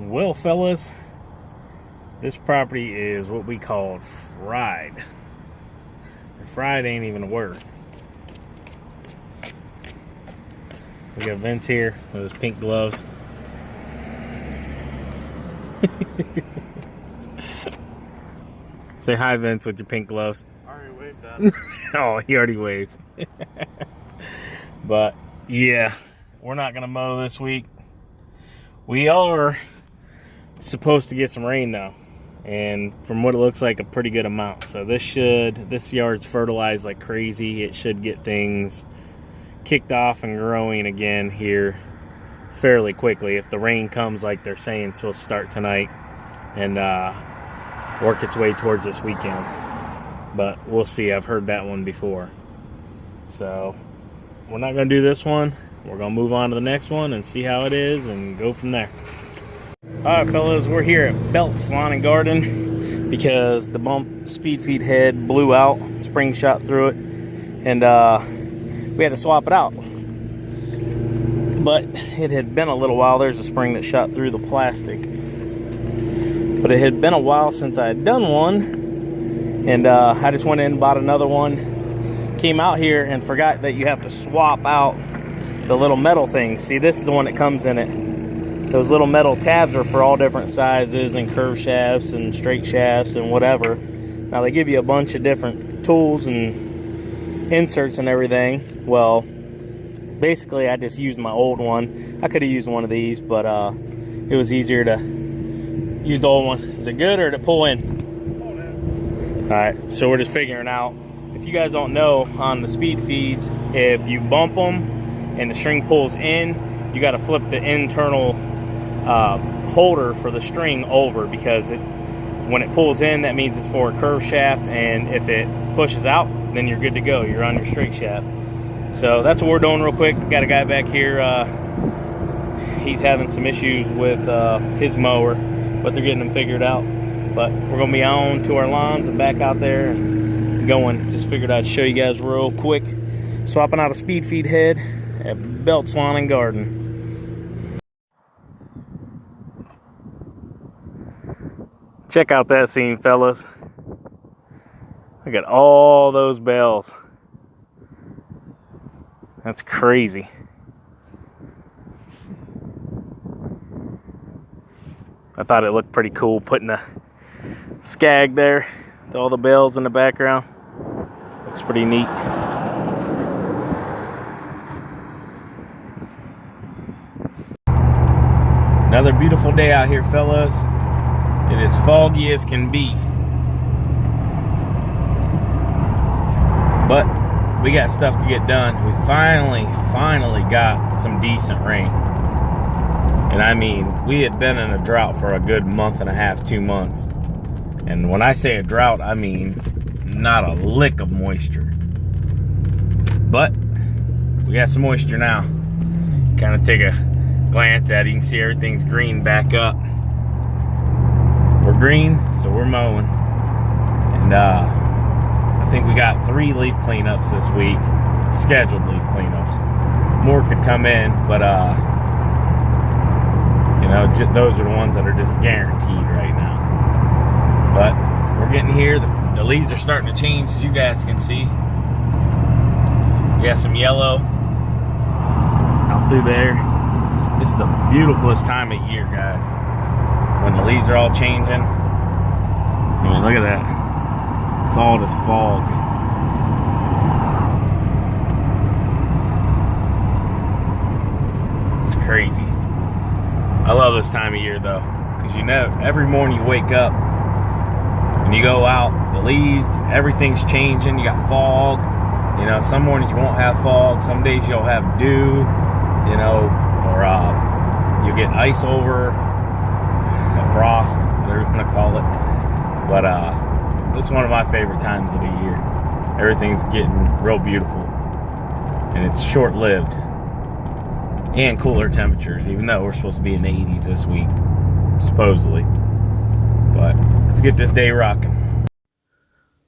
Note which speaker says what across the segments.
Speaker 1: Well, fellas, this property is what we call fried. And fried ain't even a word. We got Vince here with his pink gloves. Say hi, Vince, with your pink gloves.
Speaker 2: I already waved that.
Speaker 1: Oh, he already waved. But yeah, we're not gonna mow this week. We are supposed to get some rain though, and from what it looks like, a pretty good amount. So this yard's fertilized like crazy. It should get things kicked off and growing again here fairly quickly if the rain comes like they're saying it's supposed to start tonight and work its way towards this weekend. But we'll see. I've heard that one before. So we're not going to do this one. We're going to move on to the next one and see how it is and go from there. Alright fellas, we're here at Belt's Lawn and Garden because the bump speed feed head blew out, spring shot through it, and we had to swap it out. But it had been a little while. There's a spring that shot through the plastic. But it had been a while since I had done one, and I just went in and bought another one. Came out here and forgot that you have to swap out the little metal thing. See, this is the one that comes in it. Those little metal tabs are for all different sizes and curved shafts and straight shafts and whatever. Now they give you a bunch of different tools and inserts and everything. Well, basically I just used my old one. I could have used one of these, but it was easier to use the old one. Is it good or did it pull in? Alright, so we're just figuring out. If you guys don't know, on the speed feeds, if you bump them and the string pulls in, you got to flip the internal holder for the string over, because when it pulls in, that means it's for a curved shaft, and if it pushes out, then you're good to go. You're on your straight shaft. So that's what we're doing real quick. Got a guy back here. He's having some issues with his mower, but they're getting them figured out. But we're gonna be on to our lawns and back out there and going. Just figured I'd show you guys real quick. Swapping out a speed feed head at Belt's Lawn and Garden. Check out that scene, fellas. Look at all those bells. That's crazy. I thought it looked pretty cool putting a Scag there with all the bells in the background. Looks pretty neat. Another beautiful day out here, fellas. It is foggy as can be. But we got stuff to get done. We finally got some decent rain. And I mean, we had been in a drought for a good month and a half, 2 months. And when I say a drought, I mean not a lick of moisture. But we got some moisture now. Kind of take a glance at it. You can see everything's green back up. We're green, so we're mowing. And I think we got 3 leaf cleanups this week, scheduled leaf cleanups. More could come in, but you know, those are the ones that are just guaranteed right now. But we're getting here. The leaves are starting to change, as you guys can see. We got some yellow out through there. This is the beautifulest time of year, guys, when the leaves are all changing. I mean, look at that. It's all just fog. It's crazy. I love this time of year though, because you know, every morning you wake up and you go out, the leaves, everything's changing. You got fog. You know, some mornings you won't have fog. Some days you'll have dew, you know, or you'll get ice over, frost, whatever you want to call it. But this is one of my favorite times of the year. Everything's getting real beautiful, and it's short-lived, and cooler temperatures, even though we're supposed to be in the 80s this week, supposedly. But let's get this day rocking.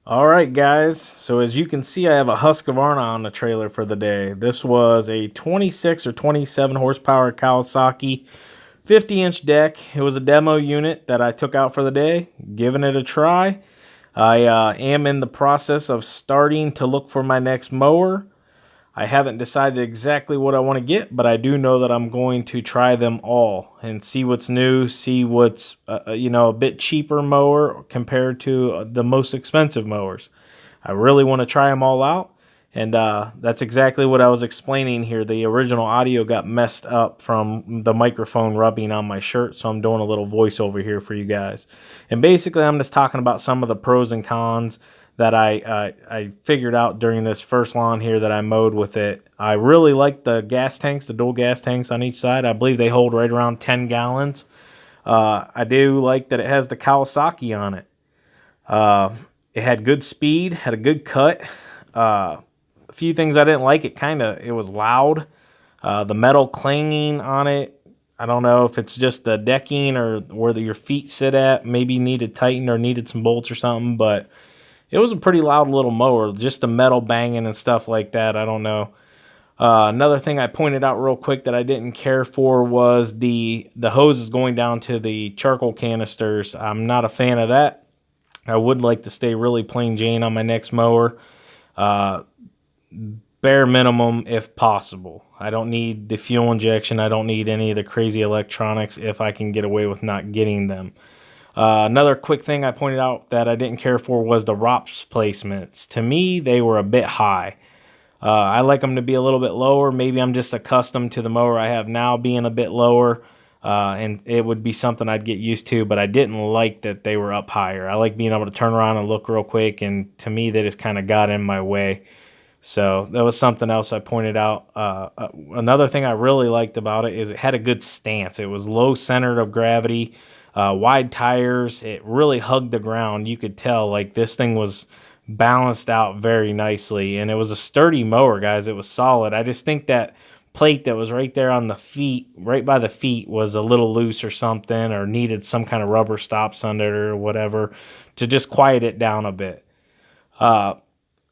Speaker 1: Alright guys, so as you can see, I have a Husqvarna on the trailer for the day. This was a 26 or 27 horsepower Kawasaki 50-inch deck. It was a demo unit that I took out for the day, giving it a try. I am in the process of starting to look for my next mower. I haven't decided exactly what I want to get, but I do know that I'm going to try them all and see what's new, see what's a bit cheaper mower compared to the most expensive mowers. I really want to try them all out, and that's exactly what I was explaining here. The original audio got messed up from the microphone rubbing on my shirt, so I'm doing a little voiceover here for you guys. And basically, I'm just talking about some of the pros and cons that I figured out during this first lawn here that I mowed with it. I really like the gas tanks, the dual gas tanks on each side. I believe they hold right around 10 gallons. I do like that it has the Kawasaki on it. It had good speed, had a good cut. A few things I didn't like. It was loud. The metal clanging on it. I don't know if it's just the decking or where your feet sit at. Maybe needed tightened or needed some bolts or something, but it was a pretty loud little mower, just the metal banging and stuff like that. I don't know. Another thing I pointed out real quick that I didn't care for was the hoses going down to the charcoal canisters. I'm not a fan of that. I would like to stay really plain Jane on my next mower. Bare minimum if possible. I don't need the fuel injection. I don't need any of the crazy electronics if I can get away with not getting them. Another quick thing I pointed out that I didn't care for was the ROPS placements. To me, they were a bit high. I like them to be a little bit lower. Maybe I'm just accustomed to the mower I have now being a bit lower, and it would be something I'd get used to, but I didn't like that they were up higher. I like being able to turn around and look real quick, and to me, they just kind of got in my way. So that was something else I pointed out. Another thing I really liked about it is it had a good stance. It was low center of gravity. Wide tires, it really hugged the ground. You could tell like this thing was balanced out very nicely, and it was a sturdy mower, guys. It was solid. I just think that plate that was right there on the feet, right by the feet, was a little loose or something, or needed some kind of rubber stops under it or whatever to just quiet it down a bit. A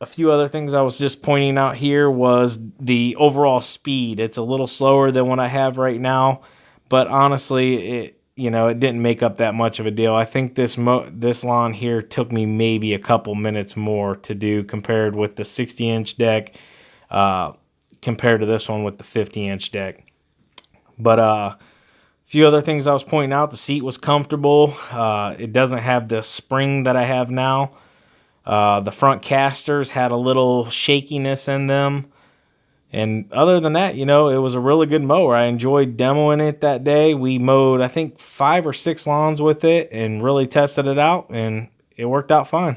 Speaker 1: few other things I was just pointing out here was the overall speed. It's a little slower than what I have right now, but honestly, it didn't make up that much of a deal. I think this lawn here took me maybe a couple minutes more to do compared with the 60-inch deck, compared to this one with the 50-inch deck. But a few other things I was pointing out. The seat was comfortable. It doesn't have the spring that I have now. The front casters had a little shakiness in them. And other than that, it was a really good mower. I enjoyed demoing it that day. We mowed, I think, 5 or 6 lawns with it and really tested it out, and it worked out fine.